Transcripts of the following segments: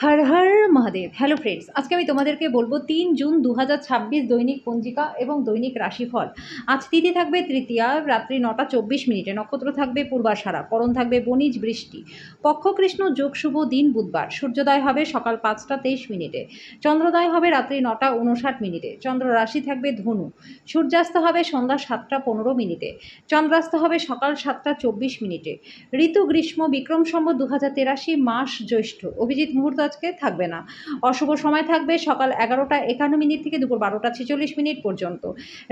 Har Har Mahadev. Hello friends, আজকে আমি তোমাদেরকে বলবো 3 জুন 2026 দৈনিক পঞ্জিকা এবং দৈনিক রাশিফল। আজ তিথি থাকবে তৃতীয়া, রাত্রি 9টা 24 মিনিটে। নক্ষত্র থাকবে পূর্বাষাঢ়া, করণ থাকবে বণিজ বৃষ্টি, পক্ষ কৃষ্ণ, যোগ শুভ, দিন বুধবার। সূর্যোদয় হবে সকাল 5টা 23 মিনিটে, চন্দ্রোদয় হবে রাত্রি 9টা 59 মিনিটে। চন্দ্র রাশি থাকবে ধনু, সূর্যাস্ত হবে সন্ধ্যা 7টা 15 মিনিটে, চন্দ্রাস্ত হবে সকাল 7টা 24 মিনিটে। ঋতু গ্রীষ্ম, বিক্রম সম্বত 2083, মাস জ্যৈষ্ঠ। অভিজিৎ মুহূর্ত আজকে থাকবে না। অশুভ সময় থাকবে সকাল 11টা 51 মিনিট থেকে দুপুর 12টা 46 মিনিট পর্যন্ত।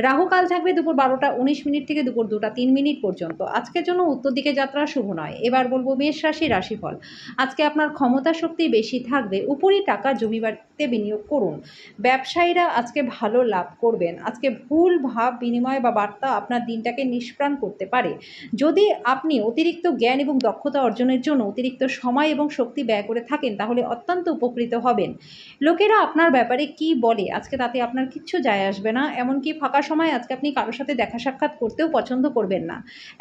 রাহুকাল থাকবে দুপুর 12টা 19 মিনিট থেকে দুপুর 2টা 3 মিনিট পর্যন্ত। আজকের জন্য উত্তর দিকে যাত্রা শুভ নয়। এবার বলবো মেষ রাশি রাশিফল। আজকে আপনার ক্ষমতা শক্তি বেশি থাকবে, উপরই টাকা জমি বাড়িতে বিনিয়োগ করুন। ব্যবসায়ীরা আজকে ভালো লাভ করবেন। আজকে ভুল ভাব বিনিময় বা বার্তা আপনার দিনটাকে নিষ্প্রাণ করতে পারে। যদি আপনি অতিরিক্ত জ্ঞান এবং দক্ষতা অর্জনের জন্য অতিরিক্ত সময় এবং শক্তি ব্যয় করে থাকেন, তাহলে অত্যন্ত উপকৃত হবেন। লোকেরা আপনার ব্যাপারে কি বলে আজকে তাতে আপনার কিচ্ছু যায় আসবে না। এমনকি ফাঁকা সময় আজকে আপনি কারোর সাথে দেখা সাক্ষাৎ করতেও পছন্দ করবেন না।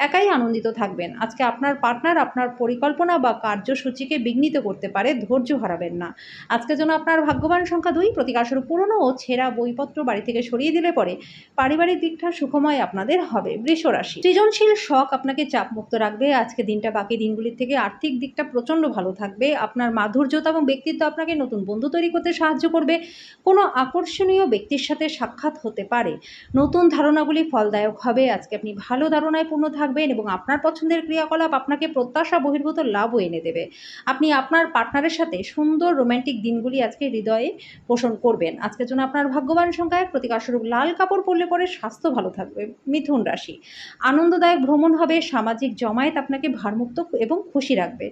একাই আনন্দিত থাকবেন। আজকে আপনার পার্টনার আপনার পরিকল্পনা বা কার্যসূচিকে বিঘ্নিত করতে পারে, ধৈর্য হারাবেন না। আজকের জন্য আপনার ভাগ্যবান সংখ্যা 2। প্রতিকারস্বরূপ পুরনো ও ছেঁড়া বইপত্র বাড়ি থেকে সরিয়ে দিলে পরে পারিবারিক দিকটা সুখময় আপনাদের হবে। বৃষ রাশি, সৃজনশীল শখ আপনাকে চাপমুক্ত রাখবে। আজকে দিনটা বাকি দিনগুলির থেকে আর্থিক দিকটা প্রচণ্ড ভালো থাকবে। আপনার মাধুর্যতা এবং ব্যক্তিত্ব আপনাকে নতুন বন্ধু তৈরি করতে সাহায্য করবে। কোনো আকর্ষণীয় ব্যক্তির সাথে সাক্ষাৎ হতে পারে। নতুন ধারণাগুলি ফলদায়ক হবে। আজকে আপনি ভালো ধারণায় পূর্ণ থাকবেন এবং আপনার পছন্দের ক্রিয়াকলাপ আপনাকে প্রত্যাশা বহির্ভূত লাভও এনে দেবে। আপনি আপনার পার্টনারের সাথে সুন্দর রোম্যান্টিক দিনগুলি আজকে হৃদয়ে পোষণ করবেন। আজকের জন্য আপনার ভাগ্যবান সংখ্যায় প্রতিকারস্বরূপ লাল কাপড় পরলে পরে স্বাস্থ্য ভালো থাকবে। মিথুন রাশি, আনন্দদায়ক ভ্রমণ হবে। সামাজিক জমায়েত আপনাকে ভারমুক্ত এবং খুশি রাখবে।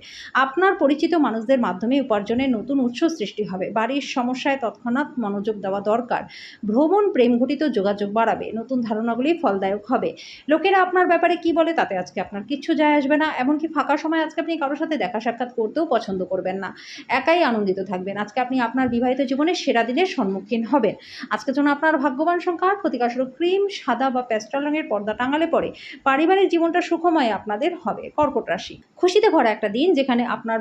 আপনার পরিচিত মানুষদের মাধ্যমে উপার্জনের নতুন উৎস সৃষ্টি হবে। বাড়ির সমস্যায় তৎক্ষণাৎ মনোযোগ দেওয়া দরকার। ভ্রমণ প্রেমঘটিত যোগাযোগ বাড়াবে। নতুন ধারণাগুলি ফলদায়ক হবে। লোকেরা আপনার ব্যাপারে কি বলে তাতে আজকে আপনার কিচ্ছু যায় আসবে না। এমনকি ফাঁকা সময় আজকে আপনি কারোর সাথে দেখা সাক্ষাৎ করতেও পছন্দ করবেন না। একাই আনন্দিত থাকবেন। আজকে আপনি আপনার বিবাহিত জীবনের সেরা দিনের সম্মুখীন হবেন। আজকের জন্য আপনার ভাগ্যবান সংখ্যা, প্রতিকারস্বরূপ ক্রিম, সাদা বা প্যাস্টেল রঙের পর্দা টাঙালে পরে পারিবারিক জীবনটা সুখময় আপনাদের হবে। কর্কট রাশি, খুশিতে ভরা একটা দিন যেখানে আপনার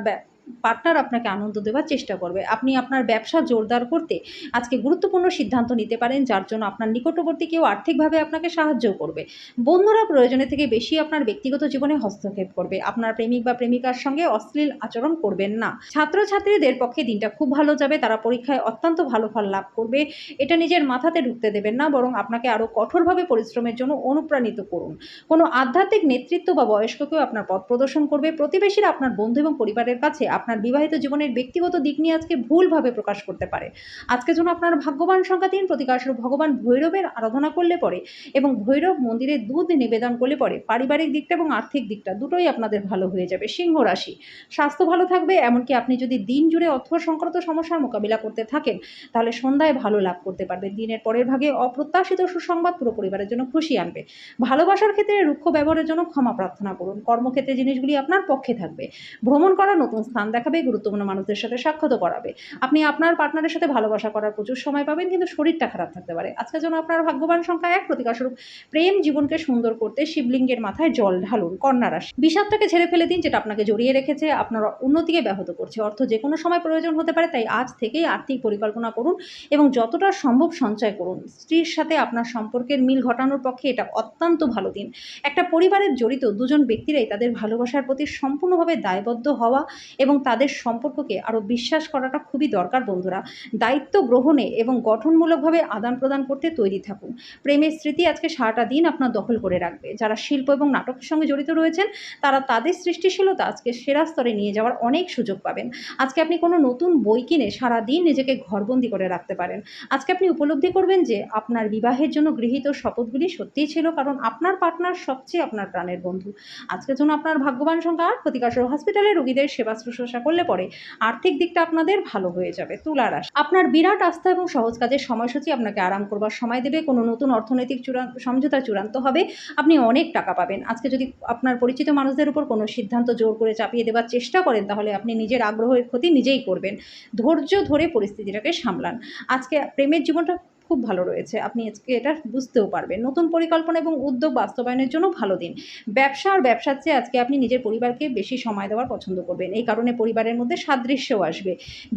পার্টনার আপনাকে আনন্দ দেওয়ার চেষ্টা করবে। আপনি আপনার ব্যবসা জোরদার করতে আজকে গুরুত্বপূর্ণ সিদ্ধান্ত নিতে পারেন, যার জন্য আপনার নিকটবর্তী কেউ আর্থিকভাবে আপনাকে সাহায্য করবে। বন্ধুরা প্রয়োজনের থেকে বেশি আপনার ব্যক্তিগত জীবনে হস্তক্ষেপ করবে। আপনার প্রেমিক বা প্রেমিকার সঙ্গে অশ্লীল আচরণ করবেন না। ছাত্রছাত্রীদের পক্ষে দিনটা খুব ভালো যাবে। তারা পরীক্ষায় অত্যন্ত ভালো ফল লাভ করবে। এটা নিজের মাথাতে ঢুকতে দেবেন না, বরং আপনাকে আরও কঠোরভাবে পরিশ্রমের জন্য অনুপ্রাণিত করুন। কোনো আধ্যাত্মিক নেতৃত্ব বা বয়স্ককেও আপনার পথ প্রদর্শন করবে। প্রতিবেশীরা আপনার বন্ধু এবং পরিবারের কাছে আপনার বিবাহিত জীবনের ব্যক্তিগত দিক নিয়ে আজকে ভুলভাবে প্রকাশ করতে পারে। আজকের জন্য আপনার ভাগ্যবান সংখ্যা 3। প্রতিকারস্বরূপ ভগবান ভৈরবের আরাধনা করলে পরে এবং ভৈরব মন্দিরে দুধ নিবেদন করলে পরে পারিবারিক দিকটা এবং আর্থিক দিকটা দুটোই আপনাদের ভালো হয়ে যাবে। সিংহ রাশি, স্বাস্থ্য ভালো থাকবে। এমনকি আপনি যদি দিন জুড়ে অর্থ সংক্রান্ত সমস্যার মোকাবিলা করতে থাকেন, তাহলে সন্ধ্যায় ভালো লাভ করতে পারবেন। দিনের পরের ভাগে অপ্রত্যাশিত সুসংবাদ পুরো পরিবারের জন্য খুশি আনবে। ভালোবাসার ক্ষেত্রে রুক্ষ ব্যবহারের জন্য ক্ষমা প্রার্থনা করুন। কর্মক্ষেত্রে জিনিসগুলি আপনার পক্ষে থাকবে। ভ্রমণ করা, নতুন স্থান দেখাবে, গুরুত্বপূর্ণ মানুষদের সাথে সাক্ষাৎ করাবে। আপনি আপনার পার্টনারের সাথে ভালোবাসা করার প্রচুর সময় পাবেন, কিন্তু শরীরটা খারাপ থাকতে পারে। আজকের জন্য আপনার ভাগ্যবান সংখ্যা 1। প্রতিকারস্বরূপ প্রেম জীবনকে সুন্দর করতে শিবলিঙ্গের মাথায় জল ঢালুন। কন্যা রাশি, বিষাদটাকে ঝেড়ে ফেলে দিন যেটা আপনাকে জড়িয়ে রেখেছে, আপনার উন্নতিকে ব্যাহত করছে। অর্থ যে কোনো সময় প্রয়োজন হতে পারে, তাই আজ থেকেই আর্থিক পরিকল্পনা করুন এবং যতটা সম্ভব সঞ্চয় করুন। স্ত্রীর সাথে আপনার সম্পর্কের মিল ঘটানোর পক্ষে এটা অত্যন্ত ভালো দিন। একটা পরিবারের জড়িত দুজন ব্যক্তিরাই তাদের ভালোবাসার প্রতি সম্পূর্ণভাবে দায়বদ্ধ হওয়া এবং তাদের সম্পর্ককে আরও বিশ্বাস করাটা খুবই দরকার। বন্ধুরা, দায়িত্ব গ্রহণে এবং গঠনমূলকভাবে আদান প্রদান করতে তৈরি থাকুন। প্রেমের স্মৃতি আজকে সারাটা দিন আপনার দখল করে রাখবে। যারা শিল্প এবং নাটকের সঙ্গে জড়িত রয়েছেন, তারা তাদের সৃষ্টিশীলতা আজকে সেরা স্তরে নিয়ে যাওয়ার অনেক সুযোগ পাবেন। আজকে আপনি কোনো নতুন বই কিনে সারাদিন নিজেকে ঘরবন্দি করে রাখতে পারেন। আজকে আপনি উপলব্ধি করবেন যে আপনার বিবাহের জন্য গৃহীত শপথগুলি সত্যিই ছিল, কারণ আপনার পার্টনার সবচেয়ে আপনার প্রাণের বন্ধু। আজকের জন্য আপনার ভাগ্যবান সংখ্যা 8। প্রতিকারস্বরূপ হসপিটালে রোগীদের সেবা শুশ্রূষা করলে পরে আর্থিক দিকটা আপনাদের ভালো হয়ে যাবে। তুলা রাশি, আপনার বিরাট আস্থা এবং সহজ কাজের সময়সূচি আপনাকে আরাম করবার সময় দেবে। কোনো নতুন অর্থনৈতিক সমঝোতা চূড়ান্ত হবে। আপনি অনেক টাকা পাবেন। আজকে যদি আপনার পরিচিত মানুষদের উপর কোনো সিদ্ধান্ত জোর করে চাপিয়ে দেওয়ার চেষ্টা করেন, তাহলে আপনি নিজের আগ্রহের ক্ষতি নিজেই করবেন। ধৈর্য ধরে পরিস্থিতিটাকে সামলান। আজকে প্রেমের জীবনটা খুব ভালো রয়েছে, আপনি আজকে এটা বুঝতেও পারবেন। নতুন পরিকল্পনা এবং উদ্যোগ বাস্তবায়নের জন্য ভালো দিন। ব্যবসা আর ব্যবসার চেয়ে আজকে আপনি নিজের পরিবারকে বেশি সময় দেওয়ার পছন্দ করবেন, এই কারণে পরিবারের মধ্যে সাদৃশ্যও আসবে।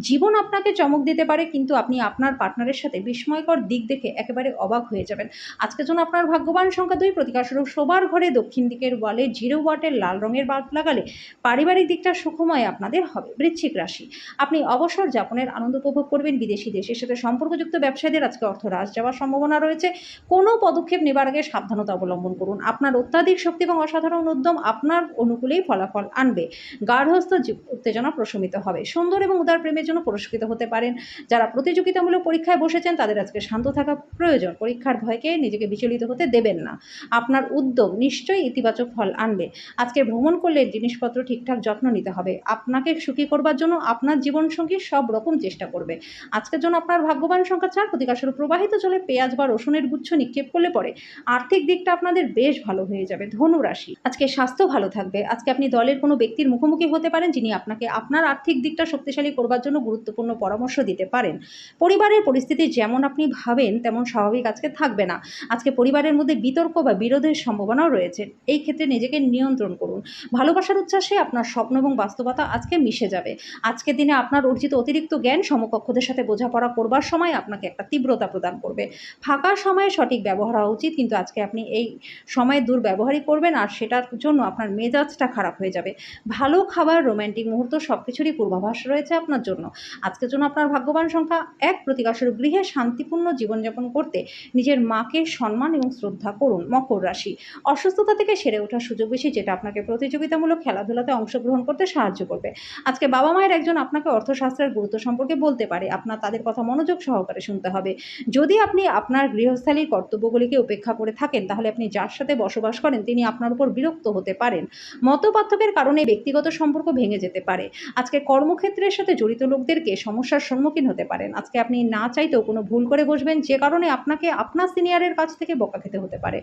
জীবন আপনাকে চমক দিতে পারে, কিন্তু আপনি আপনার পার্টনারের সাথে বিস্ময়কর দিক দেখে একেবারে অবাক হয়ে যাবেন। আজকের জন্য আপনার ভাগ্যবান সংখ্যা 2, প্রতিকারস্বরূপ শোবার ঘরে দক্ষিণ দিকের ওয়ালে 0 ওয়াটের লাল রঙের বাল্ব লাগালে পারিবারিক দিকটা সুখময় আপনাদের হবে। বৃশ্চিক রাশি, আপনি অবসর যাপনের আনন্দ উপভোগ করবেন। বিদেশি দেশের সাথে সম্পর্কযুক্ত ব্যবসায়ীদের আজকে অর্থ হ্রাস যাওয়ার সম্ভাবনা রয়েছে। কোনো পদক্ষেপ নেবার আগে সাবধানতা অবলম্বন করুন। আপনার অত্যাধিক শক্তি এবং অসাধারণ উদ্যম আপনার অনুকূলেই ফলাফল আনবে। গার্হস্থ্য উত্তেজনা প্রশমিত হবে। সুন্দর এবং উদার প্রেমের জন্য পুরস্কৃত হতে পারেন। যারা প্রতিযোগিতামূলক পরীক্ষায় বসেছেন তাদের আজকে শান্ত থাকা প্রয়োজন। পরীক্ষার ভয়কে নিজেকে বিচলিত হতে দেবেন না। আপনার উদ্যোগ নিশ্চয়ই ইতিবাচক ফল আনবে। আজকে ভ্রমণ করলে জিনিসপত্র ঠিকঠাক যত্ন নিতে হবে। আপনাকে সুখী করবার জন্য আপনার জীবনসঙ্গী সব রকম চেষ্টা করবে। আজকের জন্য আপনার ভাগ্যবান সংখ্যা 4, প্রতিকারস্বরূপ প্রবাহিত জলে পেঁয়াজ বা রসুনের গুচ্ছ নিক্ষেপ করলে পরে আর্থিক দিকটা আপনাদের বেশ ভালো হয়ে যাবে। ধনু রাশি, আজকে স্বাস্থ্য ভালো থাকবে। আজকে আপনি দলের কোনো ব্যক্তির মুখোমুখি হতে পারেন যিনি আপনাকে আপনার আর্থিক দিকটা শক্তিশালী করবার জন্য গুরুত্বপূর্ণ পরামর্শ দিতে পারেন। পরিবারের পরিস্থিতি যেমন আপনি ভাবেন তেমন স্বাভাবিক আজকে থাকবে না। আজকে পরিবারের মধ্যে বিতর্ক বা বিরোধের সম্ভাবনাও রয়েছে, এই ক্ষেত্রে নিজেকে নিয়ন্ত্রণ করুন। ভালোবাসার উচ্ছ্বাসে আপনার স্বপ্ন এবং বাস্তবতা আজকে মিশে যাবে। আজকের দিনে আপনার অর্জিত অতিরিক্ত জ্ঞান সমকক্ষদের সাথে বোঝাপড়া করবার সময় আপনাকে একটা তীব্রতা প্রদান করবে। ফাঁকা সময়ে সঠিক ব্যবহার হওয়া উচিত, কিন্তু আজকে আপনি এই সময়ে দুর্ব্যবহারই করবেন আর সেটার জন্য আপনার মেজাজটা খারাপ হয়ে যাবে। ভালো খাবার, রোম্যান্টিক মুহূর্ত সব কিছুরই পূর্বাভাস রয়েছে আপনার জন্য। আজকের জন্য আপনার ভাগ্যবান সংখ্যা 1, প্রতিকারস্বরূপ গৃহে শান্তিপূর্ণ জীবনযাপন করতে নিজের মাকে সম্মান এবং শ্রদ্ধা করুন। মকর রাশি, অসুস্থতা থেকে সেরে ওঠার সুযোগ বেশি, যেটা আপনাকে প্রতিযোগিতামূলক খেলাধুলাতে অংশগ্রহণ করতে সাহায্য করবে। আজকে বাবা মায়ের একজন আপনাকে অর্থশাস্ত্রের গুরুত্ব সম্পর্কে বলতে পারে, আপনার তাদের কথা মনোযোগ সহকারে শুনতে হবে। যদি আপনি আপনার গৃহস্থালীর কর্তব্যগুলিকে উপেক্ষা করে থাকেন তাহলে আপনি যার সাথে বসবাস করেন তিনি আপনার উপর বিরক্ত হতে পারেন। মতপার্থক্যের কারণে ব্যক্তিগত সম্পর্ক ভেঙে যেতে পারে। আজকে কর্মক্ষেত্রের সাথে জড়িত লোকদেরকে সমস্যার সম্মুখীন হতে পারেন। আজকে আপনি না চাইতেও কোনো ভুল করে বসবেন, যে কারণে আপনাকে আপনার সিনিয়রের কাছ থেকে বকা খেতে হতে পারে।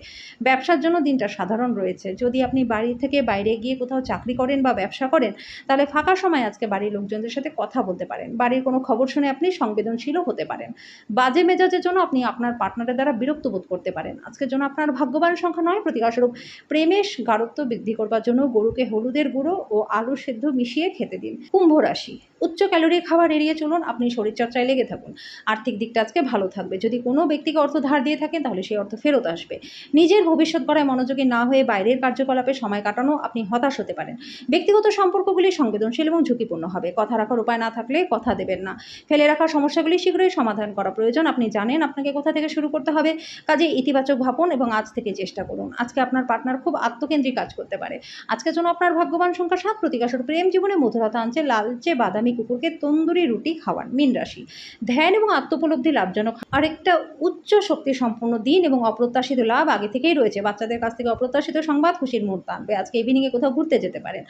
ব্যবসার জন্য দিনটা সাধারণ রয়েছে। যদি আপনি বাড়ি থেকে বাইরে গিয়ে কোথাও চাকরি করেন বা ব্যবসা করেন তাহলে ফাঁকা সময় আজকে বাড়ির লোকজনদের সাথে কথা বলতে পারেন। বাড়ির কোনো খবর শুনে আপনি সংবেদনশীলও হতে পারেন। বাজে মেজাজের জন্য আপনি আপনার পার্টনারের দ্বারা বিরক্ত বোধ করতে পারেন। আজকের জন্য আপনার ভাগ্যবান সংখ্যা 9, প্রতিকারস্বরূপ প্রেমের গাঢ়ত্ব বৃদ্ধি করবার জন্য গরুকে হলুদের গুঁড়ো ও আলু সেদ্ধ মিশিয়ে খেতে দিন। কুম্ভ রাশি, উচ্চ ক্যালোরি খাবার এড়িয়ে চলুন, আপনি শরীরচর্চায় লেগে থাকুন। আর্থিক দিকটা আজকে ভালো থাকবে। যদি কোনো ব্যক্তিকে অর্থ ধার দিয়ে থাকেন তাহলে সেই অর্থ ফেরত আসবে। নিজের ভবিষ্যৎ গড়ায় মনোযোগী না হয়ে বাইরের কার্যকলাপে সময় কাটানো আপনি হতাশ হতে পারেন। ব্যক্তিগত সম্পর্কগুলি সংবেদনশীল এবং ঝুঁকিপূর্ণ হবে। কথা রাখার উপায় না থাকলে কথা দেবেন না। ফেলে রাখা সমস্যাগুলি শীঘ্রই সমাধান করা প্রয়োজন। আপনি জানেন আপনাকে কোথা থেকে শুরু করতে হবে, কাজে ইতিবাচক ভাবুন এবং আজ থেকে চেষ্টা করুন। আজকে আপনার পার্টনার খুব আত্মকেন্দ্রিক কাজ করতে পারে। আজকের জন্য আপনার ভাগ্যবান সংখ্যা 7, প্রতিকারস্বরূপ প্রেম জীবনে মধুরতা আনছে লালচে বাদামি কুকুরকে তন্দুরি রুটি খাওয়ান। মীন রাশি, ধ্যান এবং আত্মোপলব্ধি লাভজনক আরেকটা উচ্চ শক্তি সম্পন্ন দিন এবং অপ্রত্যাশিত লাভ আগে থেকেই রয়েছে। বাচ্চাদের কাছ থেকে অপ্রত্যাশিত সংবাদ খুশির মুহূর্ত আনবে। আজকে ইভিনিংয়ে কোথাও ঘুরতে যেতে পারেন।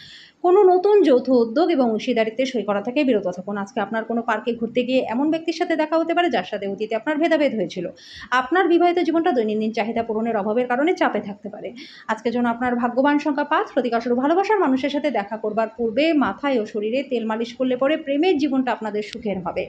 কোনো নতুন যৌথ উদ্যোগ এবং অংশীদারিত্বে সই করা থেকে বিরত থাকুন। আজকে আপনার কোনো পার্কে ঘুরতে গিয়ে এমন ব্যক্তির সাথে দেখা হতে পারে যার সাথে অতীতে আপনার ভেদাভেদ হয়েছিল। আপনার বিবাহিত জীবনটা দৈনন্দিন চাহিদা পূরণের অভাবের কারণে চাপে থাকতে পারে। আজকের জন্য আপনার ভাগ্যবান সংখ্যা 5, প্রতিকারস্বরূপ ভালোবাসার মানুষের সাথে দেখা করবার পূর্বে মাথায় ও শরীরে তেল মালিশ করলে পরে প্রেমের জীবনটা আপনাদের সুখের হবে।